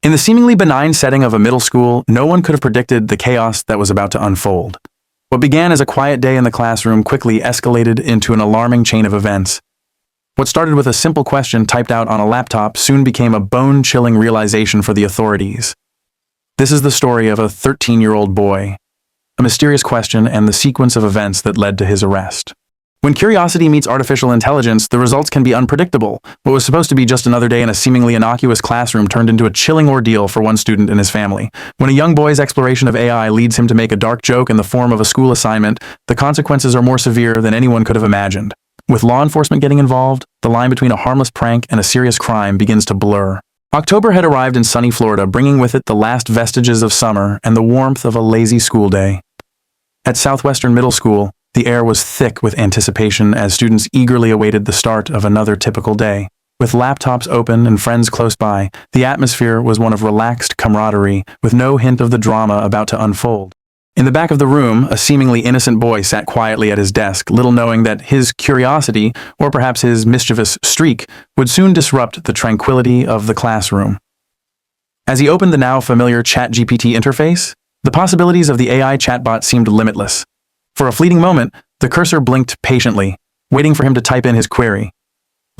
In the seemingly benign setting of a middle school, no one could have predicted the chaos that was about to unfold. What began as a quiet day in the classroom quickly escalated into an alarming chain of events. What started with a simple question typed out on a laptop soon became a bone-chilling realization for the authorities. This is the story of a 13-year-old boy, a mysterious question, and the sequence of events that led to his arrest. When curiosity meets artificial intelligence, the results can be unpredictable. What was supposed to be just another day in a seemingly innocuous classroom turned into a chilling ordeal for one student and his family. When a young boy's exploration of AI leads him to make a dark joke in the form of a school assignment, the consequences are more severe than anyone could have imagined. With law enforcement getting involved, the line between a harmless prank and a serious crime begins to blur. October had arrived in sunny Florida, bringing with it the last vestiges of summer and the warmth of a lazy school day. At Southwestern Middle School, the air was thick with anticipation as students eagerly awaited the start of another typical day. With laptops open and friends close by, the atmosphere was one of relaxed camaraderie, with no hint of the drama about to unfold. In the back of the room, a seemingly innocent boy sat quietly at his desk, little knowing that his curiosity, or perhaps his mischievous streak, would soon disrupt the tranquility of the classroom. As he opened the now familiar ChatGPT interface, the possibilities of the AI chatbot seemed limitless. For a fleeting moment, the cursor blinked patiently, waiting for him to type in his query.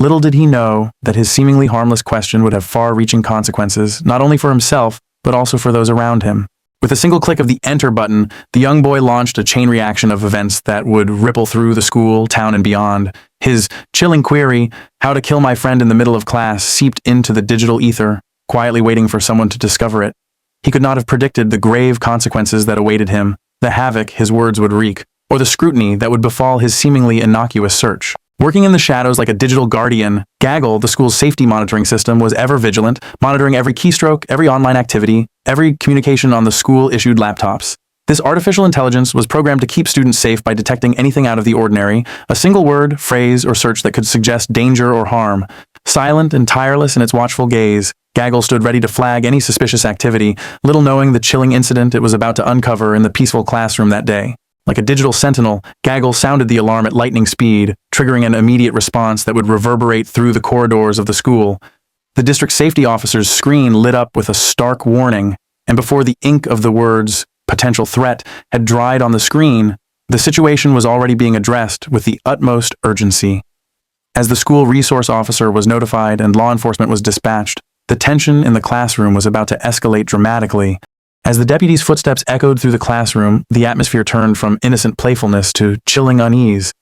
Little did he know that his seemingly harmless question would have far-reaching consequences, not only for himself, but also for those around him. With a single click of the Enter button, the young boy launched a chain reaction of events that would ripple through the school, town, and beyond. His chilling query, "How to kill my friend in the middle of class," seeped into the digital ether, quietly waiting for someone to discover it. He could not have predicted the grave consequences that awaited him, the havoc his words would wreak, or the scrutiny that would befall his seemingly innocuous search. Working in the shadows like a digital guardian, Gaggle, the school's safety monitoring system, was ever vigilant, monitoring every keystroke, every online activity, every communication on the school-issued laptops. This artificial intelligence was programmed to keep students safe by detecting anything out of the ordinary, a single word, phrase, or search that could suggest danger or harm. Silent and tireless in its watchful gaze, Gaggle stood ready to flag any suspicious activity, little knowing the chilling incident it was about to uncover in the peaceful classroom that day. Like a digital sentinel, Gaggle sounded the alarm at lightning speed, triggering an immediate response that would reverberate through the corridors of the school. The district safety officer's screen lit up with a stark warning, and before the ink of the words "potential threat" had dried on the screen, the situation was already being addressed with the utmost urgency. As the school resource officer was notified and law enforcement was dispatched, the tension in the classroom was about to escalate dramatically. As the deputy's footsteps echoed through the classroom, the atmosphere turned from innocent playfulness to chilling unease.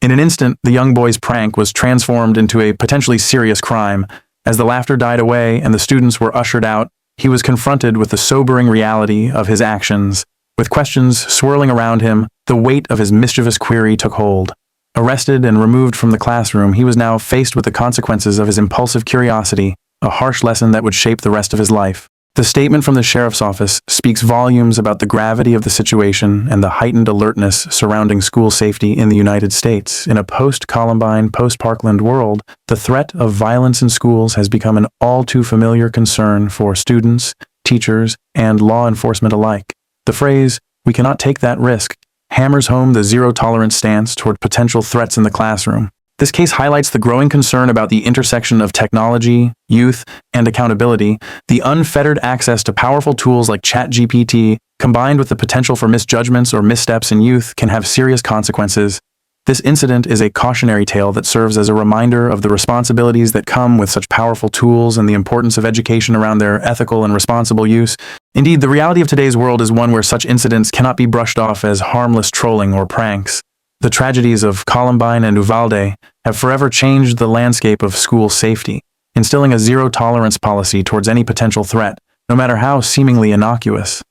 In an instant, the young boy's prank was transformed into a potentially serious crime. As the laughter died away and the students were ushered out, he was confronted with the sobering reality of his actions. With questions swirling around him, the weight of his mischievous query took hold. Arrested and removed from the classroom, he was now faced with the consequences of his impulsive curiosity, a harsh lesson that would shape the rest of his life. The statement from the sheriff's office speaks volumes about the gravity of the situation and the heightened alertness surrounding school safety in the United States. In a post-Columbine, post-Parkland world, the threat of violence in schools has become an all-too-familiar concern for students, teachers, and law enforcement alike. The phrase, "we cannot take that risk," hammers home the zero-tolerance stance toward potential threats in the classroom. This case highlights the growing concern about the intersection of technology, youth, and accountability. The unfettered access to powerful tools like ChatGPT, combined with the potential for misjudgments or missteps in youth, can have serious consequences. This incident is a cautionary tale that serves as a reminder of the responsibilities that come with such powerful tools and the importance of education around their ethical and responsible use. Indeed, the reality of today's world is one where such incidents cannot be brushed off as harmless trolling or pranks. The tragedies of Columbine and Uvalde have forever changed the landscape of school safety, instilling a zero-tolerance policy towards any potential threat, no matter how seemingly innocuous.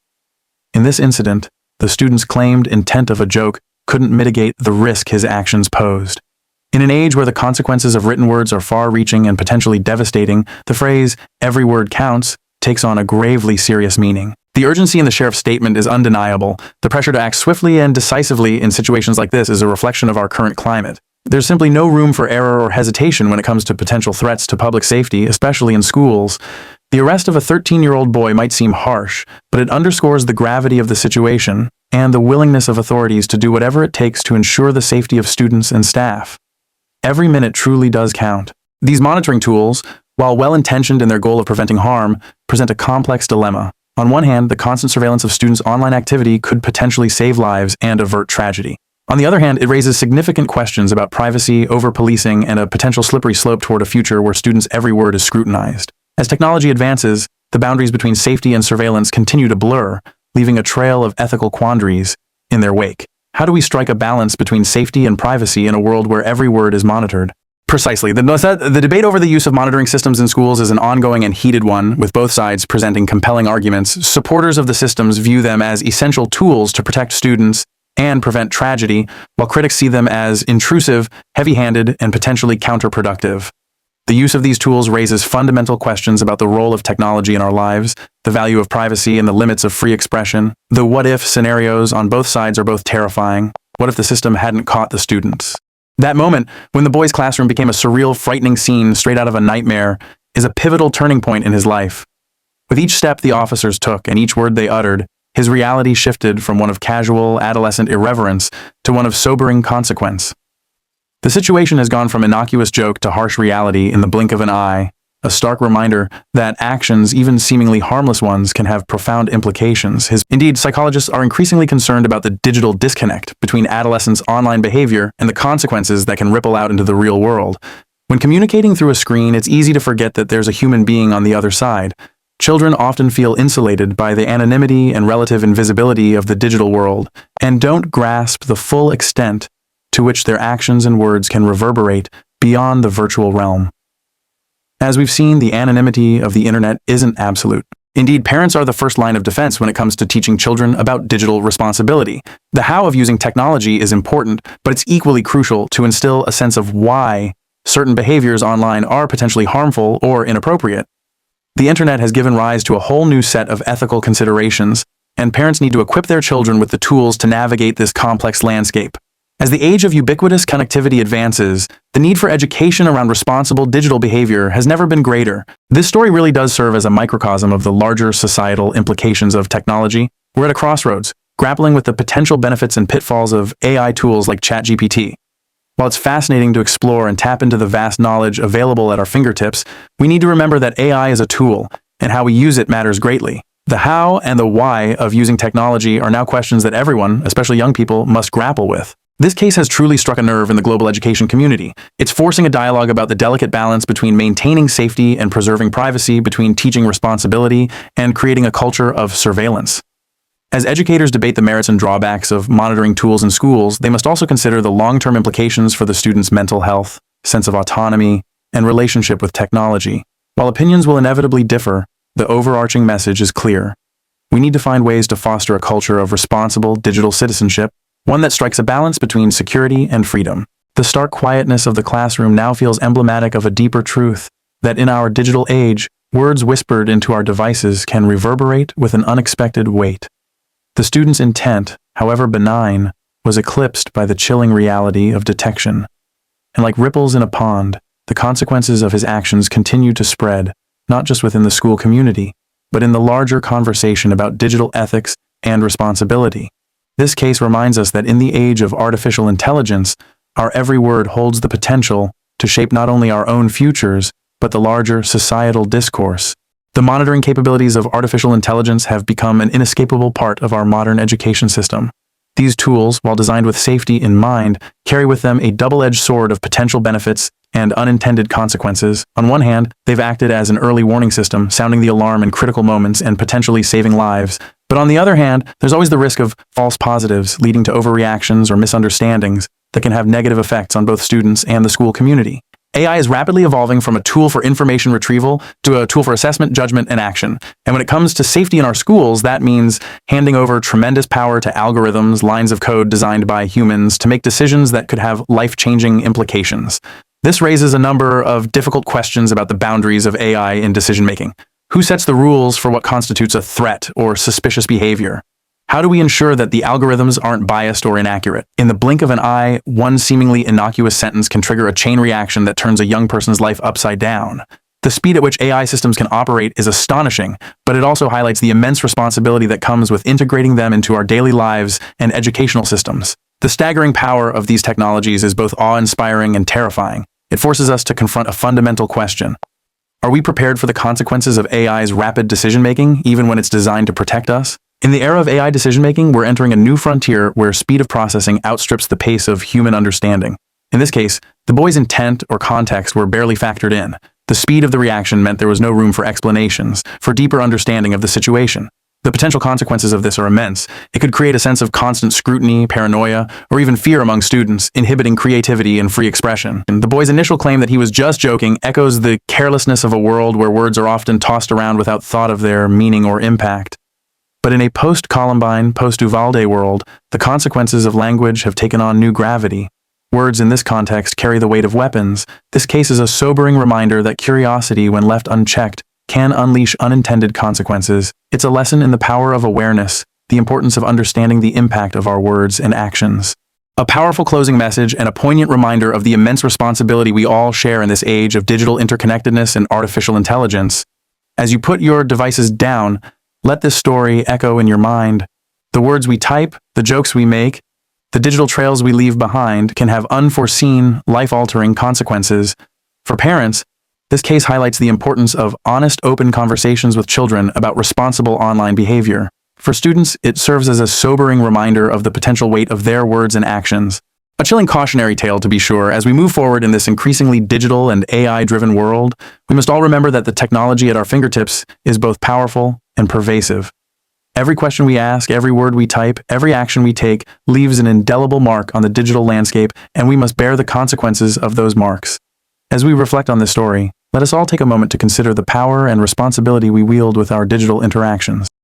In this incident, the student's claimed intent of a joke couldn't mitigate the risk his actions posed. In an age where the consequences of written words are far-reaching and potentially devastating, the phrase, "every word counts," takes on a gravely serious meaning. The urgency in the sheriff's statement is undeniable. The pressure to act swiftly and decisively in situations like this is a reflection of our current climate. There's simply no room for error or hesitation when it comes to potential threats to public safety, especially in schools. The arrest of a 13-year-old boy might seem harsh, but it underscores the gravity of the situation and the willingness of authorities to do whatever it takes to ensure the safety of students and staff. Every minute truly does count. These monitoring tools, while well-intentioned in their goal of preventing harm, present a complex dilemma. On one hand, the constant surveillance of students' online activity could potentially save lives and avert tragedy. On the other hand, it raises significant questions about privacy, over-policing, and a potential slippery slope toward a future where students' every word is scrutinized. As technology advances, the boundaries between safety and surveillance continue to blur, leaving a trail of ethical quandaries in their wake. How do we strike a balance between safety and privacy in a world where every word is monitored? Precisely. The debate over the use of monitoring systems in schools is an ongoing and heated one, with both sides presenting compelling arguments. Supporters of the systems view them as essential tools to protect students and prevent tragedy, while critics see them as intrusive, heavy-handed, and potentially counterproductive. The use of these tools raises fundamental questions about the role of technology in our lives, the value of privacy, and the limits of free expression. The what-if scenarios on both sides are both terrifying. What if the system hadn't caught the students? That moment, when the boy's classroom became a surreal, frightening scene straight out of a nightmare, is a pivotal turning point in his life. With each step the officers took and each word they uttered, his reality shifted from one of casual, adolescent irreverence to one of sobering consequence. The situation has gone from innocuous joke to harsh reality in the blink of an eye, a stark reminder that actions, even seemingly harmless ones, can have profound implications. Indeed, psychologists are increasingly concerned about the digital disconnect between adolescents' online behavior and the consequences that can ripple out into the real world. When communicating through a screen, it's easy to forget that there's a human being on the other side. Children often feel insulated by the anonymity and relative invisibility of the digital world, and don't grasp the full extent to which their actions and words can reverberate beyond the virtual realm. As we've seen, the anonymity of the internet isn't absolute. Indeed, parents are the first line of defense when it comes to teaching children about digital responsibility. The how of using technology is important, but it's equally crucial to instill a sense of why certain behaviors online are potentially harmful or inappropriate. The internet has given rise to a whole new set of ethical considerations, and parents need to equip their children with the tools to navigate this complex landscape. As the age of ubiquitous connectivity advances, the need for education around responsible digital behavior has never been greater. This story really does serve as a microcosm of the larger societal implications of technology. We're at a crossroads, grappling with the potential benefits and pitfalls of AI tools like ChatGPT. While it's fascinating to explore and tap into the vast knowledge available at our fingertips, we need to remember that AI is a tool, and how we use it matters greatly. The how and the why of using technology are now questions that everyone, especially young people, must grapple with. This case has truly struck a nerve in the global education community. It's forcing a dialogue about the delicate balance between maintaining safety and preserving privacy, between teaching responsibility and creating a culture of surveillance. As educators debate the merits and drawbacks of monitoring tools in schools, they must also consider the long-term implications for the students' mental health, sense of autonomy, and relationship with technology. While opinions will inevitably differ, the overarching message is clear. We need to find ways to foster a culture of responsible digital citizenship, one that strikes a balance between security and freedom. The stark quietness of the classroom now feels emblematic of a deeper truth, that in our digital age, words whispered into our devices can reverberate with an unexpected weight. The student's intent, however benign, was eclipsed by the chilling reality of detection. And like ripples in a pond, the consequences of his actions continued to spread, not just within the school community, but in the larger conversation about digital ethics and responsibility. This case reminds us that in the age of artificial intelligence, our every word holds the potential to shape not only our own futures, but the larger societal discourse. The monitoring capabilities of artificial intelligence have become an inescapable part of our modern education system. These tools, while designed with safety in mind, carry with them a double-edged sword of potential benefits and unintended consequences. On one hand, they've acted as an early warning system, sounding the alarm in critical moments and potentially saving lives. But on the other hand, there's always the risk of false positives leading to overreactions or misunderstandings that can have negative effects on both students and the school community. AI is rapidly evolving from a tool for information retrieval to a tool for assessment, judgment, and action. And when it comes to safety in our schools, that means handing over tremendous power to algorithms, lines of code designed by humans to make decisions that could have life-changing implications. This raises a number of difficult questions about the boundaries of AI in decision-making. Who sets the rules for what constitutes a threat or suspicious behavior? How do we ensure that the algorithms aren't biased or inaccurate? In the blink of an eye, one seemingly innocuous sentence can trigger a chain reaction that turns a young person's life upside down. The speed at which AI systems can operate is astonishing, but it also highlights the immense responsibility that comes with integrating them into our daily lives and educational systems. The staggering power of these technologies is both awe-inspiring and terrifying. It forces us to confront a fundamental question. Are we prepared for the consequences of AI's rapid decision-making, even when it's designed to protect us? In the era of AI decision-making, we're entering a new frontier where speed of processing outstrips the pace of human understanding. In this case, the boy's intent or context were barely factored in. The speed of the reaction meant there was no room for explanations, for deeper understanding of the situation. The potential consequences of this are immense. It could create a sense of constant scrutiny, paranoia, or even fear among students, inhibiting creativity and free expression. And the boy's initial claim that he was just joking echoes the carelessness of a world where words are often tossed around without thought of their meaning or impact. But in a post-Columbine, post-Uvalde world, the consequences of language have taken on new gravity. Words in this context carry the weight of weapons. This case is a sobering reminder that curiosity, when left unchecked, can unleash unintended consequences. It's a lesson in the power of awareness, the importance of understanding the impact of our words and actions. A powerful closing message and a poignant reminder of the immense responsibility we all share in this age of digital interconnectedness and artificial intelligence. As you put your devices down, let this story echo in your mind. The words we type, the jokes we make, the digital trails we leave behind can have unforeseen, life-altering consequences. For parents, this case highlights the importance of honest, open conversations with children about responsible online behavior. For students, it serves as a sobering reminder of the potential weight of their words and actions. A chilling cautionary tale, to be sure. As we move forward in this increasingly digital and AI-driven world, we must all remember that the technology at our fingertips is both powerful and pervasive. Every question we ask, every word we type, every action we take leaves an indelible mark on the digital landscape, and we must bear the consequences of those marks. As we reflect on this story, let us all take a moment to consider the power and responsibility we wield with our digital interactions.